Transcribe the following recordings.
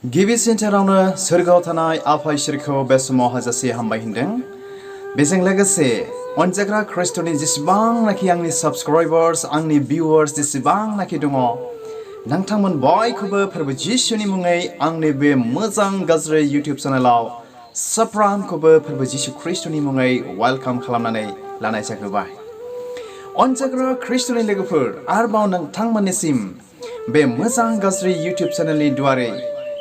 गिबि सेन्टारावनो सोरगोआव थानाय आफा इसोरखौ बे समाव हाजासे हामबाय होनदों। बेजों लोगोसे अनजाग्रा ख्रिस्ट'नि जेसेबांनाखि आंनि साबस्क्राइबार्स आंनि भिउवार्स जेसेबांनाखि दङ नोंथांमोन बयखौबो फोरबो जिसुनि मुङै आंनि बे मोजां गाज्रि इउटिउब चेनेलाव साफ्रोमखौबो फोरबो जिसु ख्रिस्ट'नि मुङै वेलकाम खालामनानै लानाय जाग्रोबाय। अनजाग्रा ख्रिस्ट'नि लोगोफोर आरोबाव नोंथांमोननिसिम बे मोजां गाज्रि इउटिउब चेनेलनि दुवारै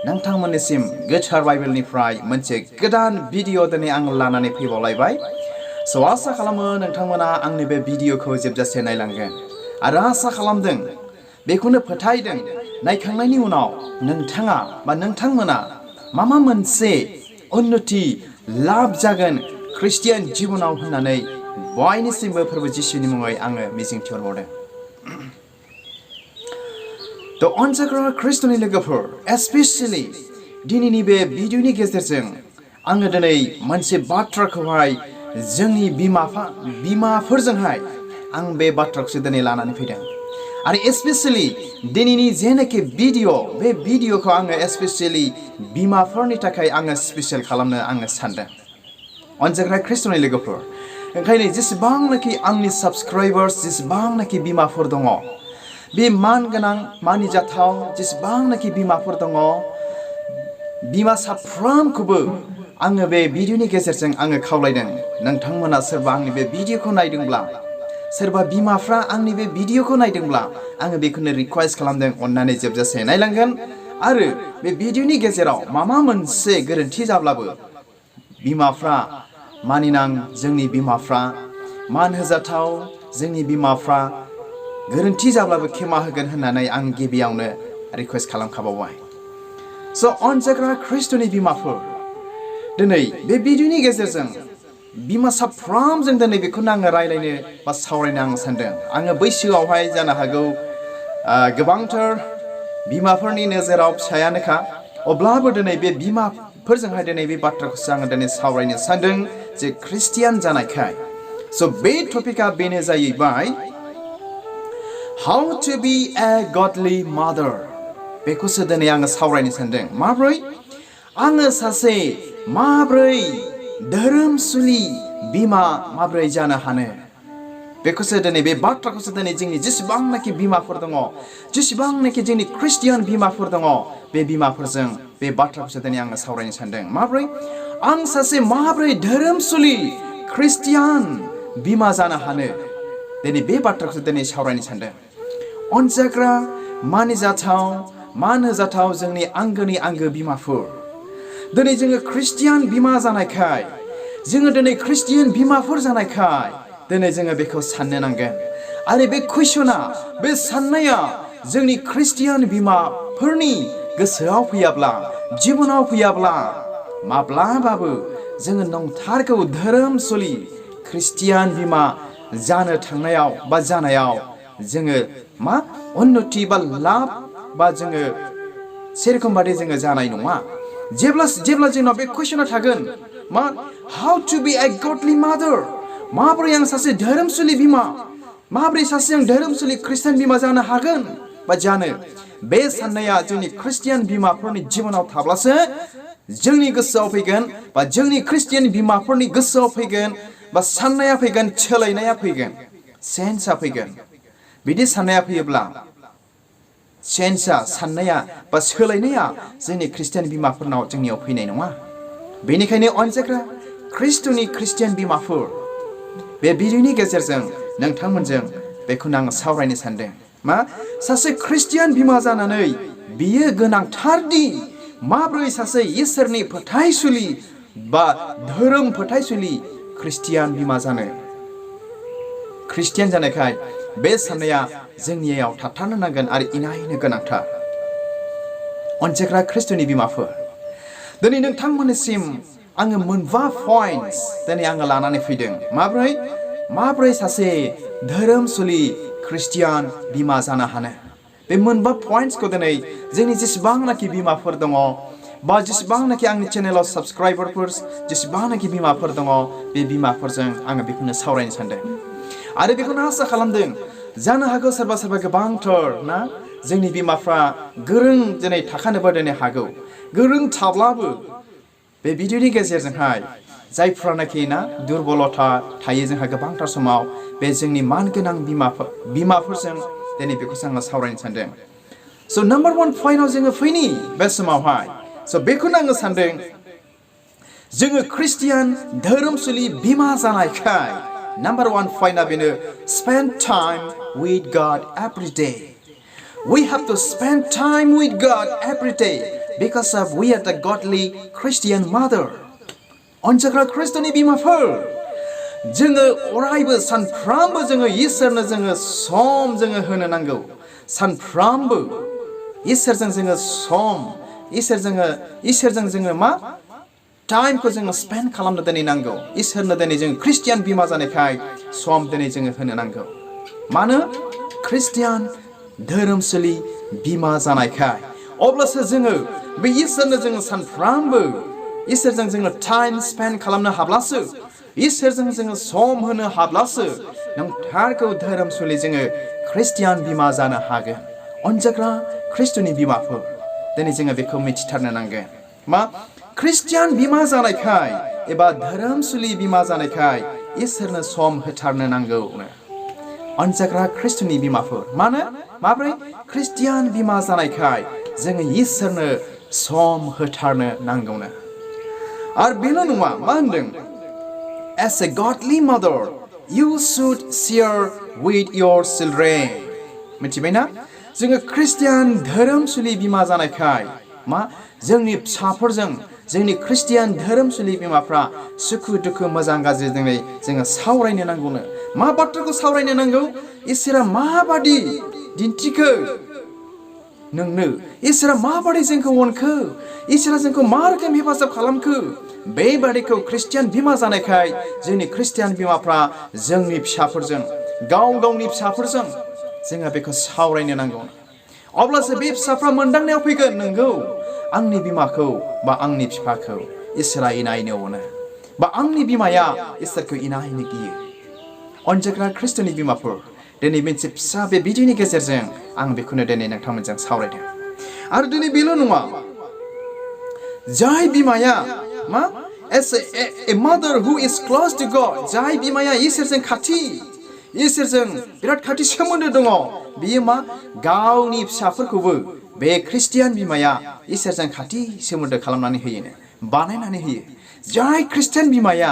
नोंथांमोननिसिम गोथार बाइबेलनिफ्राय मोनसे गोदान भिडिअ दिनै आं लानानै फैबावलायबाय। स' आसा खालामो नोंथांमोना आंनि बे भिडिअखौ जोबजासे नायलांगोन आरो आसा खालामदों बेखौनो फोथायदों नायखांनायनि उनाव नोंथाङा बा नोंथांमोना माबा मोनसे उन्नति लाब जागोन ख्रिस्टियान जिबनाव होननानै बयनिसिमबो फोरबो जिसुनि मुङै आङो मिजिंथिहरबावदों। थ' अनजाग्रा ख्रिस्ट'नि लोगोफोर एस्पेसियेलि दिनैनि बे भिडिअनि गेजेरजों आङो दिनै मोनसे बाथ्राखौहाय जोंनि बिमाफोरजोंहाय आं बे बाथ्राखौसो दिनै लानानै फैदों आरो एस्पेसियेलि दिनैनि जेनाखि भिडिअ बे भिडिअखौ आङो एस्पेसियेलि बिमाफोरनि थाखाय आङो स्पेसियेल खालामनो आङो सानदों। अनजाग्रा ख्रिस्ट'नि लोगोफोर ओंखायनो जेसेबांनाखि आंनि साबस्क्राइबार्स जेसेबांनाखि बिमाफोर दङ बे मान गोनां मानिजाथाव जेसेबांनाखि बिमाफोर दङ बिमा साफ्रोमखौबो आङो बे भिडिअनि गेजेरजों आङो खावलायदों नोंथांमोना सोरबा आंनि बे भिडिअखौ नायदोंब्ला सोरबा बिमाफ्रा आंनि बे भिडिअखौ नायदोंब्ला आङो बेखौनो रिक्वेस्ट खालामदों अननानै जोबजासे नायलांगोन आरो बे भिडिअनि गेजेराव माबा मोनसे गोरोन्थि जाब्लाबो बिमाफ्रा मानिनां जोंनि बिमाफ्रा मान होजाथाव जोंनि बिमाफ्रा गोरोन्थि जाब्लाबो खेमा होगोन होननानै आं गिबियावनो रिक्वेस्ट खालामखाबावबाय। स' अनजाग्रा ख्रिस्ट'नि बिमाफोर दिनै बे भिडिअनि गेजेरजों बिमा साफ्रोमजों दिनै बेखौनो आङो रायलायनो बा सावरायनो आं सानदों। आङो बैसोआवहाय जानो हागौ गोबांथार बिमाफोरनि नोजोराव फिसायानोखा अब्लाबो दिनै बे बिमाफोरजोंहाय दिनै बे बाथ्राखौसो आङो दिनै सावरायनो सानदों जे ख्रिस्टियान जानायखाय। स' बे टपिकआ बेनो जाहैबाय How to be a godly mother बेखौसो दिनै आङो सावरायनो सानदों। आङो सासे माब्रै धोरोमसुलि बिमा माब्रै जानो हानो बेखौसो दिनै बे बाथ्राखौसो दिनै जोंनि जेसेबांनाखि बिमाफोर दङ जेसेबांनाखि जोंनि ख्रिस्टियान बिमाफोर दङ बे बिमाफोरजों बे बाथ्राखौसो दिनै आङो सावरायनो सानदों। आं सासे माब्रै धोरोमसुलि ख्रिस्टियान बिमा जानो हानो दिनै बे बाथ्राखौसो दिनै सावरायनो सानदों। अनजाग्रा मानिजाथाव मान होजाथाव जोंनि आंगोनि आंगो बिमाफोर दिनै जोङो ख्रिस्टियान बिमा जानायखाय जोङो दिनै ख्रिस्टियान बिमाफोर जानायखाय दिनै जोङो बेखौ साननो नांगोन आरो बे कुइसना बे साननाया जोंनि ख्रिस्टियान बिमाफोरनि गोसोआव फैयाब्ला जिबनाव फैयाब्ला माब्लाबाबो जोङो नंथारगौ धोरोमसुलि ख्रिस्टियान बिमा जानो थांनायाव बा जानायाव जोङो मा उन्नति बा लाब बा जोङो सेरखम बादि जोङो जानाय नङा। जेब्ला जोंनाव बे कुइसना थागोन मा हाउ टु बी ए गडलि मादार माब्रै आं सासे धोरोमसुलि बिमा माब्रै सासे आं धोरोमसुलि ख्रिस्टियान बिमा जानो हागोन बा जानो बे साननाया जोंनि ख्रिस्टियान बिमाफोरनि जिबनाव थाब्लासो जोंनि गोसोआव फैगोन बा जोंनि ख्रिस्टियान बिमाफोरनि गोसोआव फैगोन बा साननाया फैगोन सोलायनाया फैगोन सेन्सआ फैगोन। बिदि साननाया फैयोब्ला सेन्सआ साननाया बा सोलायनाया जोंनि ख्रिस्टियान बिमाफोरनाव जोंनियाव फैनाय नङा। बेनिखायनो अनजाग्रा ख्रिस्ट'नि ख्रिस्टियान बिमाफोर बे भिडिअनि गेजेरजों नोंथांमोनजों बेखौनो आं सावरायनो सानदों। सासे ख्रिस्टियान बिमा जानानै बियो गोनांथारदि माब्रै सासे इसोरनि फोथायसुलि बा धोरोम फोथायसुलि ख्रिस्टियान बिमा जानो ख्रिस्टियान जानायखाय बे साननाया जोंनियाव थाथारनो नांगोन आरो इनायनो गोनांथार। अनजाग्रा ख्रिस्ट'नि बिमाफोर दिनै नोंथांमोननिसिम आङो मोनबा पइन्टस दिनै आङो लानानै फैदों माब्रै सासे धोरोमसुलि ख्रिस्टियान बिमा जानो हानो बे मोनबा पइन्टसखौ दिनै जोंनि जेसेबांनाखि बिमाफोर दङ बा जेसेबांनाखि आंनि चेनेलाव साबस्क्राइबारफोर जेसेबांनाखि बिमाफोर दङ बे बिमाफोरजों आङो बेखौनो सावरायनो सानदों आरो बेखौनो आसा खालामदों जानो हागौ सोरबा गोबांथार जोंनि बिमाफ्रा गोरों दिनै थाखानोबो दिनै हागौ गोरों थाब्लाबो बे भिडिअनि गेजेरजोंहाय जायफ्रानाखि ना दुरबलता थायो जोंहा गोबांथार समाव बे जोंनि मानगोनां बिमाफोरजों दिनै बेखौसो आङो सावरायनो सानदों स' नाम्बार 1 पइन्टआव जोङो फैनि बे समावहाय स' बेखौनो आङो सानदों जोङो ख्रिस्टियान धोरोमसुलि बिमा जानायखाय नाम्बार 1 पइन्टआ बेनो spend time with God every day. We have to spend time with God every day because of we are the godly Christian mother. अनजाग्रा ख्रिस्ट'नि बिमाफोर जोङो अरायबो सानफ्रामबो जोङो इसोरनो जोङो सम जोङो होनो नांगौ सानफ्रामबो इसोरजों जोङो सम इसोरजों जोङो मा टाइमखौ जोङो स्पेन्ड खालामनो दिनै नांगौ इसोरनो दिनै जों ख्रिस्टियान बिमा जानायखाय सम दिनै जोङो होनो नांगौ मानो ख्रिस्टियान धोरोमसुलि बिमा जानायखाय अब्लासो जोङो बे इसोरनो जोङो सानफ्रामबो इसोरजों जोङो टाइम स्पेन्ड खालामनो हाब्लासो इसोरजों जोङो सम होनो हाब्लासो नोंथारखौ धोरोमसुलि जोङो ख्रिस्टियान बिमा जानो हागोन अनजाग्रा ख्रिस्ट'नि बिमाफोर दिनै जोङो बेखौ मिथिथारनो नांगोन मा ख्रिस्टियान बिमा जानायखाय एबा धोरोमसुलि बिमा जानायखाय इसोरनो सम होथारनो नांगौनो अनजाग्रा ख्रिस्ट'नि बिमाफोर मानो माब्रै ख्रिस्टियान बिमा जानायखाय जोङो इसोरनो सम होथारनो नांगौनो आरो बेल' नङा मा होनदों as a godly mother you should share with your children मिथिबायना जोङो ख्रिस्टियान धोरोमसुलि बिमा जानायखाय मा जोंनि फिसाफोरजों जोंनि ख्रिस्टियान धोरोमसुलि बिमाफ्रा सुखु दुखु मोजां गाज्रि जोङो सावरायनो नांगौनो मा बाथ्राखौ सावरायनो नांगौ इसोरा माबादि दिन्थिखो नोंनो इसोरा माबादि जोंखौ अनखो इसोरा जोंखौ मा रोखोम हेफाजाब खालामखो बेबादिखौ ख्रिस्टियान बिमा जानायखाय जोंनि ख्रिस्टियान बिमाफ्रा जोंनि फिसाफोरजों गावनि फिसाफोरजों जोङो बेखौ सावरायनो नांगौ अब्लासो बे फिसाफ्रा मोनदांनायाव फैगोन नंगौ आंनि बिमाखौ बा आंनि बिफाखौ इसोरा इनायनो अनो बा आंनि बिमाया इसोरखौ इनायनो गियो अनजाग्रा ख्रिस्ट'नि बिमाफोर दिनै मोनसे फिसा बे भिडिअनि गेजेरजों आं बेखौनो दिनै नोंथांमोनजों सावरायदों आरो दिनै बेल' नङा जाय बिमाया मा as a mother who is close to God जाय बिमाया इसोरजों खाथि इसोरजों बिराद खाथि सोमोन्दो दङ बियो मा गावनि फिसाफोरखौबो बे ख्रिस्टियान बिमाया इसोरजों खाथि सोमोन्दो खालामनानै होयोनो बानायनानै होयो जाय ख्रिस्टियान बिमाया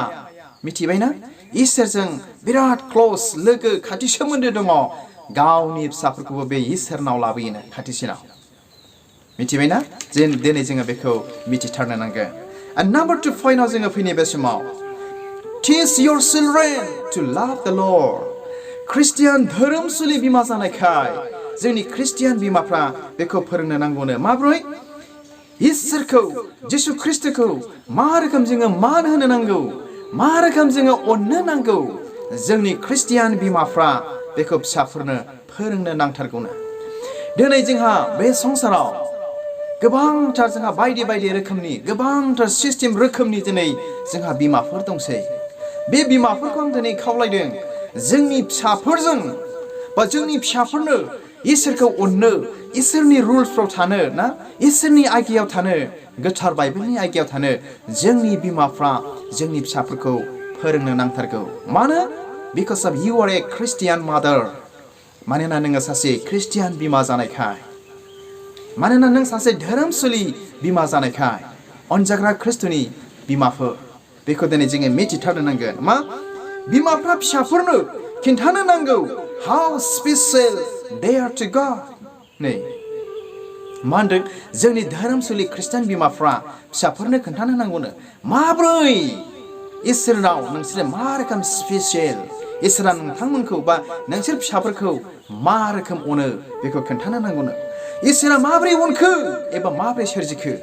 मिथिबायना इसोरजों बिराद क्ल'ज लोगो खाथि सोमोन्दो दङ गावनि फिसाफोरखौबो बे इसोरनाव लाबोयोनो खाथिसिनाव मिथिबायना दिनै जोङो बेखौ मिथिथारनो नांगोन and number 2 पइन्टआव जोङो फैनाय बे समाव teach your children to love the Lord Christian धोरोमसुलि बिमा जानायखाय जोंनि ख्रिस्टियान बिमाफ्रा बेखौ फोरोंनो नांगौनो माब्रै इसोरखौ जिसु ख्रिस्टखौ मा रोखोम जोङो मान होनो नांगौ मा रोखोम जोङो अननो नांगौ जोंनि ख्रिस्टियान बिमाफ्रा बेखौ फिसाफोरनो फोरोंनो नांथारगौनो दिनै जोंहा बे संसाराव गोबांथार जोंहा बायदि रोखोमनि गोबांथार सिस्टेम रोखोमनि दिनै जोंहा बिमाफोर दंसै बे बिमाफोरखौ आं दिनै खावलायदों जोंनि फिसाफोरजों बा जोंनि फिसाफोरनो इसोरखौ अननो इसोरनि रुल्सफ्राव थानो ना इसोरनि आयदायाव थानो गोथार बाइबेलनि आयदायाव थानो जोंनि बिमाफ्रा जोंनि फिसाफोरखौ फोरोंनो नांथारगौ मानो because of you are a Christian mother मानोना नोङो सासे ख्रिस्टियान बिमा जानायखाय मानोना नों सासे धोरोमसुलि बिमा जानायखाय अनजाग्रा ख्रिस्ट'नि बिमाफोर बेखौ दिनै जोङो मिथिथारनो नांगोन मा बिमाफ्रा फिसाफोरनो खिन्थानो नांगौ how special they are to God नै मा होनदों जोंनि धोरोमसुलि ख्रिस्टियान बिमाफ्रा फिसाफोरनो खोन्थानो नांगौनो माब्रै इसोरनाव नोंसोरो मा रोखोम स्पेसियेल इसोरा नोंथांमोनखौ बा नोंसोर फिसाफोरखौ मा रोखोम अनो बेखौ खोन्थानो नांगौनो इसोरा माब्रै अनखो एबा माब्रै सोरजिखो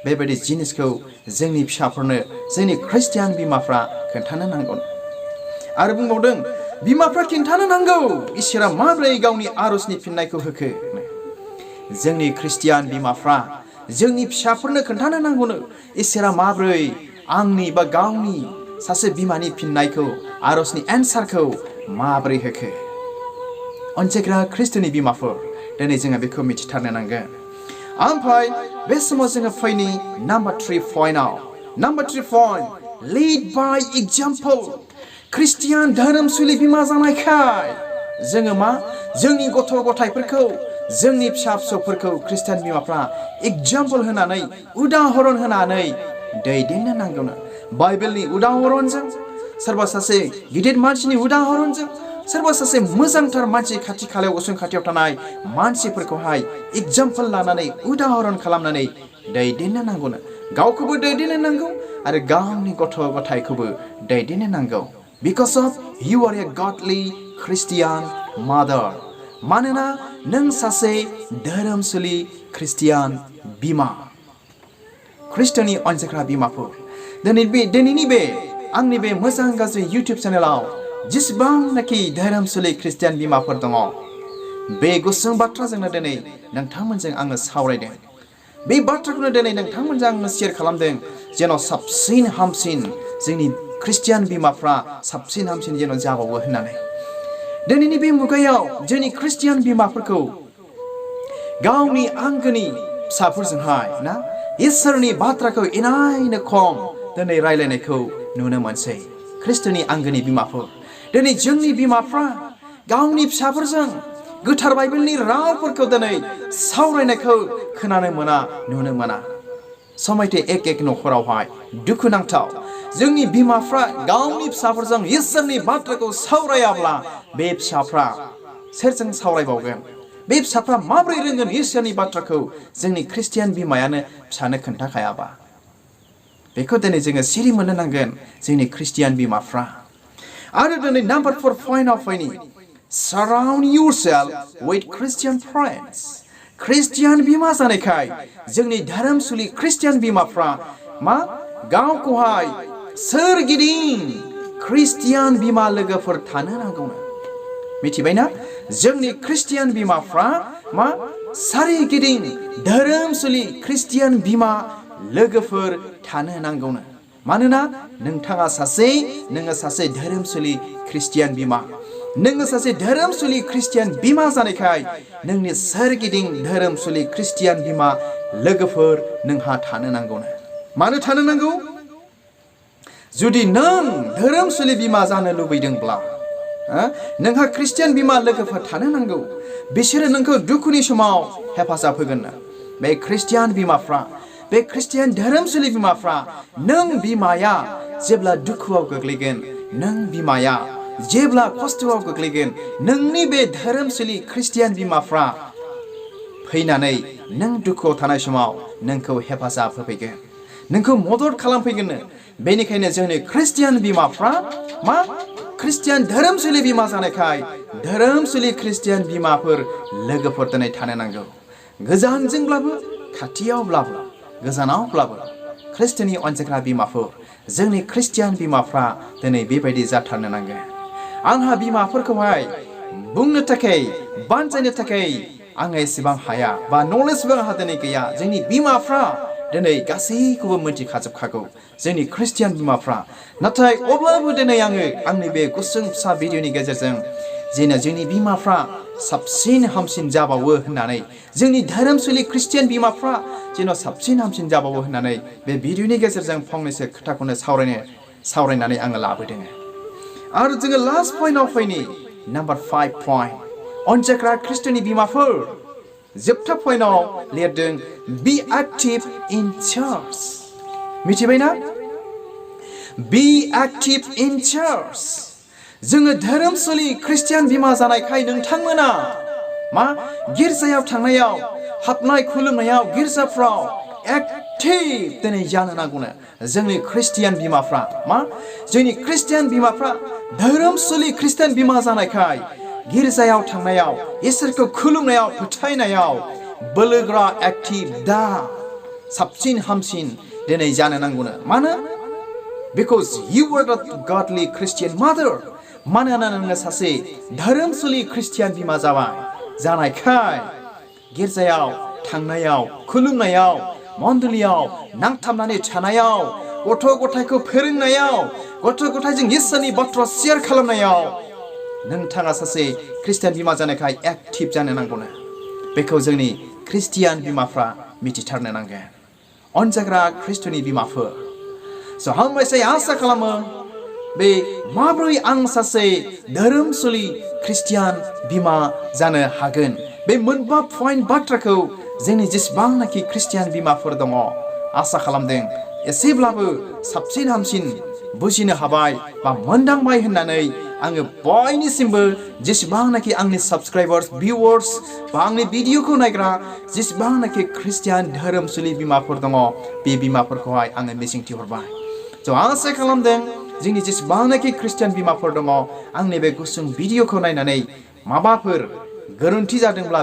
बेबायदि जिनिसखौ जोंनि फिसाफोरनो जोंनि ख्रिस्टियान बिमाफ्रा खोन्थानो नांगौ आरो बुंबावदों बिमाफ्रा खिन्थानो नांगौ इसोरा माब्रै गावनि आरजनि फिननायखौ होखो जोंनि ख्रिस्टियान बिमाफ्रा जोंनि फिसाफोरनो खोन्थानो नांगौनो इसोरा माब्रै आंनि बा गावनि सासे बिमानि फिननायखौ आरजनि एन्सारखौ माब्रै होखो अनजाग्रा ख्रिस्ट'नि बिमाफोर दिनै जोङो बेखौ मिथिथारनो नांगोन ओमफ्राय बे समाव जोङो फैनि नाम्बार 3 पइन्टआव नाम्बार 3 पइन्ट लिड बाय एग्जाम्पल ख्रिस्टियान धोरोमसुलि बिमा जानायखाय जोङो मा जोंनि गथ' गथायफोरखौ जोंनि फिसा फिसौफोरखौ ख्रिस्टियान बिमाफ्रा एग्जाम्पल होनानै उदाहरन होनानै दैदेननो नांगौनो बाइबेलनि उदाहरनजों सोरबा सासे गिदिर मानसिनि उदाहरनजों सोरबा सासे मोजांथार मानसि खाथि खालायाव उसुं खाथियाव थानाय मानसिफोरखौहाय एग्जाम्पल लानानै उदाहरन खालामनानै दैदेननो नांगौनो गावखौबो दैदेननो नांगौ आरो गावनि गथ' गथायखौबो दैदेननो नांगौ because of you are a godly Christian मादार मानोना नों सासे धोरोमसुलि ख्रिस्टियान बिमा ख्रिस्ट'नि अनसायग्रा बिमाफोर दिनैनि बे आंनि बे मोजां गाज्रि इउटिउब चेनेलाव जेसेबांनाखि धोरोमसुलि ख्रिस्टियान बिमाफोर दङ बे गुसुं बाथ्राजोंनो दिनै नोंथांमोनजों आङो सावरायदों बे बाथ्राखौनो दिनै नोंथांमोनजों आङो शेयार खालामदों जेन' साबसिन हामसिन जोंनि ख्रिस्टियान बिमाफ्रा साबसिन हामसिन जेन' जाबावो होननानै दिनैनि बे मुगायाव जोंनि ख्रिस्टियान बिमाफोरखौ गावनि आंगोनि फिसाफोरजोंहाय ना इसोरनि बाथ्राखौ इनायनो खम दिनै रायलायनायखौ नुनो मोनसै ख्रिस्ट'नि आंगोनि बिमाफोर दिनै जोंनि बिमाफ्रा गावनि फिसाफोरजों गोथार बाइबेलनि रावफोरखौ दिनै सावरायनायखौ खोनानो मोना नुनो मोना समायथे एक न'खरावहाय दुखुनांथाव जोंनि बिमाफ्रा गावनि फिसाफोरजों इसोरनि बाथ्राखौ सावरायाब्ला बे फिसाफ्रा सोरजों सावरायबावगोन बे फिसाफ्रा माबोरै रोंगोन इसोरनि बाथ्राखौ जोंनि ख्रिस्टियान बिमायानो फिसानो खोन्थाखायाबा बेखौ दिनै जोङो सिरि मोननो नांगोन जोंनि ख्रिस्टियान बिमाफ्रा आरो दिनै number 4 पइन्टआव फैनि surround yourself with Christian friends Christian बिमा जानायखाय जोंनि धोरोमसुलि ख्रिस्टियान बिमाफ्रा मा गावखौहाय सोरगिदिं ख्रिस्टियान बिमा लोगोफोर थानो नांगौनो मिथिबायना जोंनि ख्रिस्टियान बिमाफ्रा मा सोरगिदिं धोरोमसुलि ख्रिस्टियान बिमा लोगोफोर थानो नांगौनो मानोना नोङो सासे धोरोमसुलि ख्रिस्टियान बिमा नोङो सासे धोरोमसुलि ख्रिस्टियान बिमा जानायखाय नोंनि सोरगिदिं धोरोमसुलि ख्रिस्टियान बिमा लोगोफोर नोंहा थानो नांगौनो मानो थानो नांगौ जुदि नों धोरोमसुलि बिमा जानो लुबैदोंब्ला नोंहा ख्रिस्टियान बिमा लोगोफोर थानो नांगौ बिसोरो नोंखौ दुखुनि समाव हेफाजाब होगोन बे ख्रिस्टियान बिमाफ्रा बे ख्रिस्टियान धोरोमसुलि बिमाफ्रा नों बिमाया जेब्ला दुखुआव गोग्लैगोन नों बिमाया जेब्ला खस्थ'आव गोग्लैगोन नोंनि बे धोरोमसुलि ख्रिस्टियान बिमाफ्रा फैनानै नों दुखुआव थानाय समाव नोंखौ हेफाजाब होफैगोन नोंखौ मदद खालामफैगोन बेनिखायनो जोंनि ख्रिस्टियान बिमाफ्रा मा ख्रिस्टियान धोरोमसुलि बिमा जानायखाय धोरोमसुलि ख्रिस्टियान बिमाफोर लोगोफोर दिनै थानो नांगौ गोजानजोंब्लाबो खाथियावब्लाबो गोजानावब्लाबो ख्रिस्ट'नि अनसायग्रा बिमाफोर जोंनि ख्रिस्टियान बिमाफ्रा दिनै बेबायदि जाथारनो नांगोन आंहा बिमाफोरखौहाय बुंनो थाखाय बानजायनो थाखाय आङो एसेबां हाया बा नलेजबो आंहा दिनै गैया जोंनि बिमाफ्रा दिनै गासैखौबो मिथिखाजोबखागौ जोंनि ख्रिस्टियान बिमाफ्रा नाथाय अब्लाबो दिनै आङो आंनि बे गुसुं फिसा भिडिअनि गेजेरजों जेन' जोंनि बिमाफ्रा साबसिन हामसिन जाबावो होननानै जोंनि धोरोमसुलि ख्रिस्टियान बिमाफ्रा जेन' साबसिन हामसिन जाबावो होननानै बे भिडिअनि गेजेरजों फंनैसो खोथाखौनो सावरायनानै आङो लाबोदों आरो जोङो लास्ट पइन्टआव फैनि नाम्बार 5 पइन्ट अनसायग्रा ख्रिस्ट'नि बिमाफोर जोबथा पइन्टआव लिरदों बी एक्टिभ इन चार्च मिथिबायना बी एक्टिभ इन चार्च जोङो धोरोमसुलि ख्रिस्टियान बिमा जानायखाय नोंथांमोना मा गिर्जायाव थांनायाव हाबनाय खुलुमनायाव गिर्जाफ्राव एक्टिभ दिनै जानो नांगौनो जोंनि ख्रिस्टियान बिमाफ्रा मा जोंनि ख्रिस्टियान बिमाफ्रा धोरोमसुलि ख्रिस्टियान बिमा जानायखाय गिर्जायाव थांनायाव इसोरखौ खुलुमनायाव फोथायनायाव बोलोग्रा एक्टिभ दा साबसिन हामसिन दिनै जानो नांगौनो मानो बिकज इउ आर द गडलि ख्रिस्टियान मादार मानोना नोङो सासे धोरोमसुलि ख्रिस्टियान बिमा जानायखाय गिर्जायाव थांनायाव खुलुमनायाव मण्डलियाव नांथाबनानै थानायाव गथ' गथायखौ फोरोंनायाव गथ' गथायजों इसोरनि बाथ्रा शेयार खालामनायाव नोंथाङा सासे ख्रिस्टियान बिमा जानायखाय एक्टिभ जानो नांगौनो बेखौ जोंनि ख्रिस्टियान बिमाफ्रा मिथिथारनो नांगोन अनजाग्रा ख्रिस्ट'नि बिमाफोर स' हामबायसै आसा खालामो बे माब्रै आं सासे धोरोमसुलि ख्रिस्टियान बिमा जानो हागोन बे मोनबा पइन्ट बाथ्राखौ जोंनि जेसेबांनाखि ख्रिस्टियान बिमाफोर दङ आसा खालामदों एसेब्लाबो साबसिन हामसिन बुजिनो हाबाय बा मोनदांबाय होननानै आङो बयनिसिमबो जेसेबांनाखि आंनि साबस्क्राइबार्स भिउवार्स बा आंनि भिडिअखौ नायग्रा जेसेबांनाखि ख्रिस्टियान धोरोमसुलि बिमाफोर दङ बे बिमाफोरखौहाय आङो मिजिंथिहरबाय स' आसा खालामदों जोंनि जेसेबांनाखि ख्रिस्टियान बिमाफोर दङ आंनि बे गुसुं भिडिअखौ नायनानै माबाफोर गोरोन्थि जादोंब्ला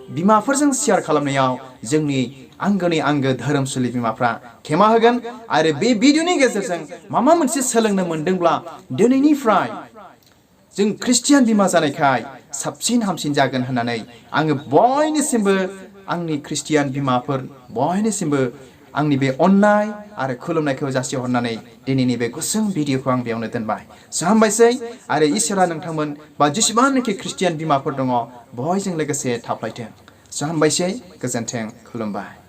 बिमाफोरजों शेयार खालामनायाव जोंनि आंगोनि आंगो धोरोमसुलि बिमाफ्रा खेमा होगोन आरो बे भिडिअनि गेजेरजों माबा मोनसे सोलोंनो मोनदोंब्ला दिनैनिफ्राय जों ख्रिस्टियान बिमा जानायखाय साबसिन हामसिन जागोन होननानै आङो बयनिसिमबो आंनि ख्रिस्टियान बिमाफोर बयनिसिमबो आंनि बे अननाय आरो खुलुमनायखौ जासिहरनानै दिनैनि बे गुसुं भिडिअखौ आं बेयावनो दोनबाय स' हामबायसै आरो इसोरा नोंथांमोन बा जेसेबांनाखि ख्रिस्टियान बिमाफोर दङ बयजों लोगोसे थाफ्लायथों स' हामबायसै गोजोन्थों खुलुमबाय